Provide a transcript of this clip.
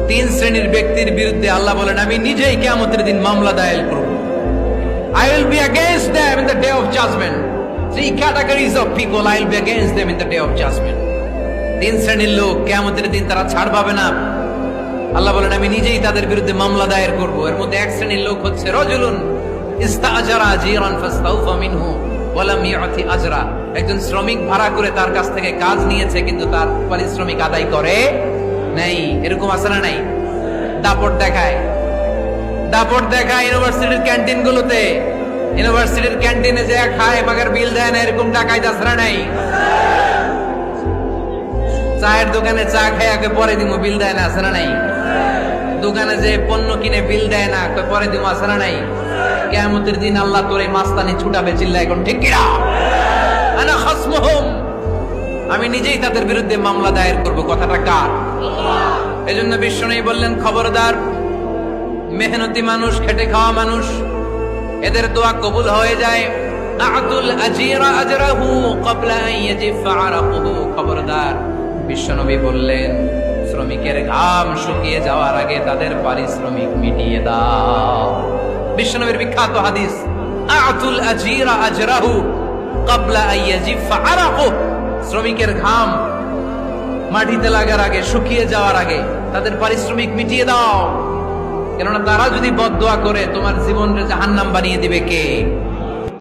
তিন শ্রেণীর ব্যক্তির বিরুদ্ধে আল্লাহ বলেন আমি নিজেই কিয়ামতের দিন মামলা দায়ের করব। I will be against them in the day of judgment. Three categories of people I will be against them in the day of judgment. তিন শ্রেণীর লোক কিয়ামতের দিন তারা ছাড় পাবে না। আল্লাহ বলেন আমি নিজেই তাদের বিরুদ্ধে মামলা দায়ের করব। এর মধ্যে এক শ্রেণীর লোক হচ্ছে রাজুলুন ইস্তাআজারা জিরান ফাস্তাউফা মিনহু ওয়া লাম ইউতি আজরা। একজন শ্রমিক ভাড়া করে তার কাছ থেকে কাজ নিয়েছে কিন্তু তার পারিশ্রমিক আদায় করে নাই। এরকম আছে না নাই? দাপট দেখায় ইউনিভার্সিটির ক্যান্টিন গুলোতে। ইউনিভার্সিটির ক্যান্টিনে যে খায় মাগার বিল দেয় না, এরকম টাকায় দাসরা নাই। চায়ের দোকানে চা খায় পরে দিমু বিল দেয় না, আছে না নাই? দোকানে যে পণ্য কিনে বিল দেয় না, পরে দিমু, আছে না নাই? কিয়ামতের দিন আল্লাহ তোরে মাস্তানি ছুটাবে, চিল্লা এখন ঠিক কিনা? আনা খাসমুহুম, আমি নিজেই তাদের বিরুদ্ধে মামলা দায়ের করব। কথাটা কার? এজন্য বিশ্বনবী বললেন খবরদার, মেহনতি মানুষ, খেটে খাওয়া মানুষ, এদের দোয়া কবুল হয়ে যায়। আতুল আজিরা আজরাহু ক্বাবলা আন ইয়াজিফা আরাকুহু। খবরদার, বিশ্বনবী বললেন শ্রমিকের ঘাম শুকিয়ে যাওয়ার আগে তাদের পারিশ্রমিক মিটিয়ে দাও। বিশ্বনবীর বিখ্যাত হাদিস, আতুল আজিরা আজরাহু ক্বাবলা আন ইয়াজিফা আরাকুহু। শ্রমিকের ঘাম মাটিতে লাগার আগে, শুকিয়ে যাওয়ার আগে তাদের পারিশ্রমিক মিটিয়ে দাও। কেননা তারা যদি বদদোয়া করে তোমার জীবনকে জাহান্নাম বানিয়ে দিবে কে?